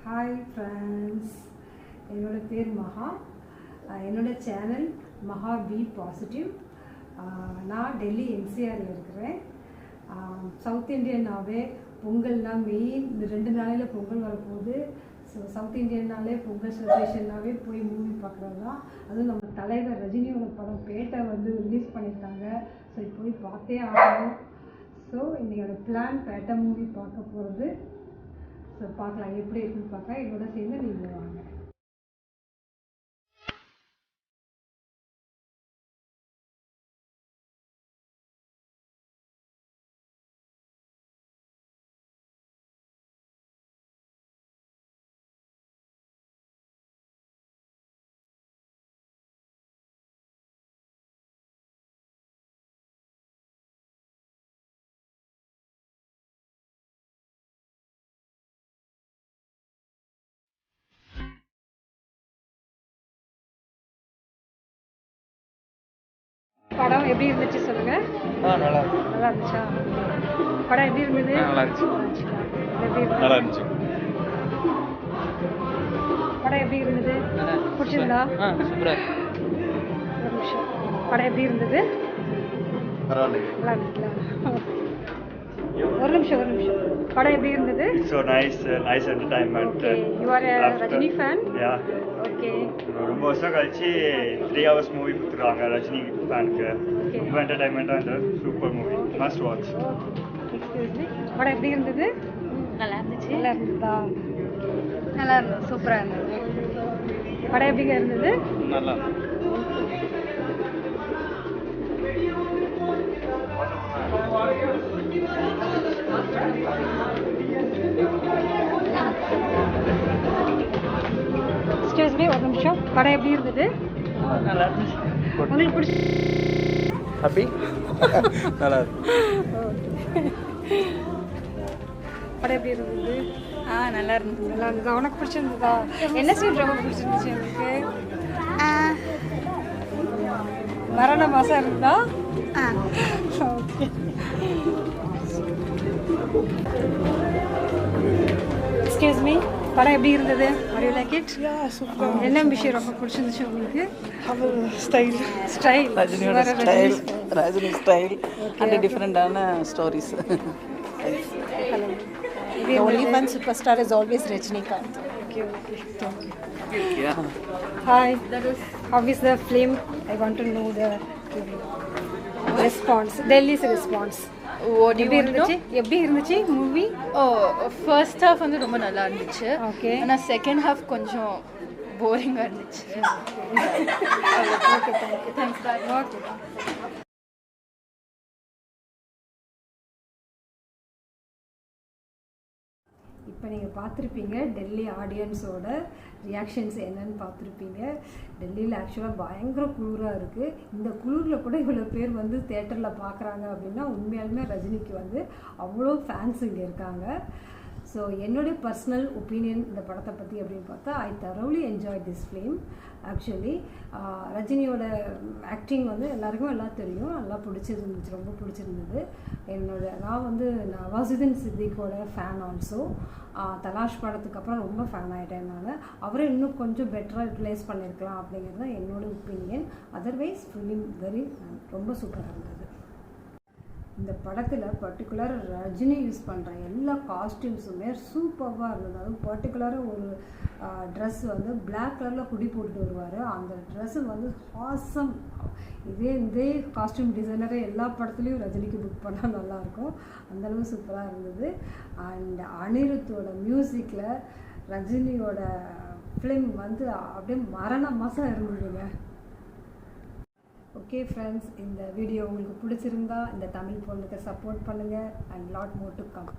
Hi friends, என்னோடய பேர் மகா. என்னோடய சேனல் மகா பி பாசிட்டிவ். நான் டெல்லி என்சிஆரில் இருக்கிறேன். சவுத் இண்டியன்னாவே பொங்கல்னால் மெயின் இந்த 2 நாளையில் பொங்கல் வரப்போகுது. ஸோ சவுத் இண்டியன்னாலே பொங்கல் செலிப்ரேஷன்னாவே போய் மூவி பார்க்குறது தான். அதுவும் நம்ம தலைவர் ரஜினியோட படம் பேட்டை வந்து ரிலீஸ் பண்ணியிருக்காங்க. ஸோ போய் பார்த்தே ஆகணும். ஸோ இன்றைக்கோட பிளான் பேட்டை மூவி பார்க்க போகிறது. ஸோ பார்க்கலாம் எப்படி இருக்குன்னு பார்க்க. என்னோட சேர்ந்து நீங்கள் வாங்க. படம் எப்படி இருந்துச்சு சொல்லுங்க. நல்லா இருந்துச்சா? படம் எப்படி இருந்தது? நல்லா இருந்துச்சு. நல்லா இருந்துச்சு. படம் எப்படி இருந்தது? பிடிச்சிருந்தா? சூப்பரா. ஒரு நிமிஷம். படம் எப்படி இருந்தது? பரவாயில்லை. நல்லா இருந்துச்சுல? ஒரு நிமிஷம். படம் எப்படி இருந்தது? So nice entertainment. Okay, you are a Rajini fan? Yeah. Okay. ரொம்ப வருஷம் கழிச்சு 3 hours மூவி கொடுத்துருக்காங்க ரஜினி ஃபேனுக்கு. ரொம்ப என்டர்டைன்மெண்ட்டாக இருந்தது. Super movie, must watch. Excuse me, படம் எப்படி இருந்தது? நல்லா இருந்துச்சு. நல்லா இருந்ததா? நல்லா இருந்தது. சூப்பராக இருந்தது. படம் எப்படிங்க இருந்தது? நல்லா. எக்ஸ்கியூஸ் மீ, ஒரு நிமிஷம். படம் எப்படி இருந்தது? நல்லா இருந்துச்சு. உங்களுக்கு பிடிச்சி? ஹாப்பி. நல்லா இருக்கு. படம் எப்படி இருந்தது? நல்லா இருந்தது. நல்லா இருந்ததா? உனக்கு பிடிச்சிருந்ததா? என்ன சீன் ரொம்ப பிடிச்சிருந்துச்சு எனக்கு? மரண மாசம் இருந்தா? ஓகே. எக்ஸ்கியூஸ் மீ, படம் எப்படி இருந்தது? Are you like it? Yeah, super. என்ன விஷயம் ரொம்ப பிடிச்சிருந்துச்சு உங்களுக்கு? Our style. Style. Rajiniyoda style. Rajini style. And different stories. The only one superstar is always Rajinikanth. Okay. Yeah. Hi. How is the film? I want to know the response. Delhi's response. What do you want to know? எப்படி இருந்துச்சு movie? First half வந்து ரொம்ப நல்லா இருந்துச்சு. Okay. ஆனால் second half கொஞ்சம் போரிங்காக இருந்துச்சு. Okay, thanks. Okay. இப்போ நீங்கள் பார்த்துருப்பீங்க டெல்லி ஆடியன்ஸோட ரியாக்ஷன்ஸ் என்னன்னு பார்த்துருப்பீங்க. டெல்லியில் ஆக்சுவலாக பயங்கர குளிராக இருக்குது. இந்த குளிரில் கூட இவ்வளோ பேர் வந்து தேட்டரில் பார்க்குறாங்க அப்படின்னா உண்மையாலுமே ரஜினிக்கு வந்து அவ்வளோ ஃபேன்ஸ் இங்கே இருக்காங்க. ஸோ என்னுடைய பர்சனல் ஒப்பீனியன் இந்த படத்தை பற்றி அப்படின்னு பார்த்தா, I thoroughly enjoy this film. Actually ரஜினியோட ஆக்டிங் வந்து எல்லாருக்கும் எல்லாம் தெரியும், நல்லா பிடிச்சிருந்துச்சு, ரொம்ப பிடிச்சிருந்தது. நான் வந்து நவாசுதீன் சித்திக்கோட ஃபேன் ஆல்சோ. தலாஷ் படத்துக்கு அப்புறம் ரொம்ப ஃபேன் ஆகிட்டேன் நான். அவரை இன்னும் கொஞ்சம் பெட்டராக யூட்டிலைஸ் பண்ணியிருக்கலாம் அப்படிங்கிறது தான் என்னோட ஒப்பீனியன். அதர்வைஸ் ஃபிலிம் ரொம்ப சூப்பராக இருந்தது. இந்த படத்தில் பர்டிகுலர் ரஜினி யூஸ் பண்ணுற எல்லா காஸ்டியூம்ஸுமே சூப்பராக இருந்தது. அதுவும் பர்டிகுலராக ஒரு ட்ரெஸ் வந்து பிளாக் கலரில் குடி போட்டுட்டு வருவார். அந்த ட்ரெஸ்ஸு வந்து ஹாசம். இதே காஸ்டியூம் டிசைனரே எல்லா படத்துலேயும் ரஜினிக்கு புக் பண்ணால் நல்லாயிருக்கும். அந்தளவு சூப்பராக இருந்தது. அண்ட் அனிருத்தோட மியூசிக்கில் ரஜினியோட ஃபிலிம் வந்து அப்படியே மரண மாதம் இருந்ததுங்க. ஓகே ஃப்ரெண்ட்ஸ், இந்த வீடியோ உங்களுக்கு பிடிச்சிருந்தா இந்த தமிழ் பொண்ணுக்கு சப்போர்ட் பண்ணுங்கள். And lot more to come.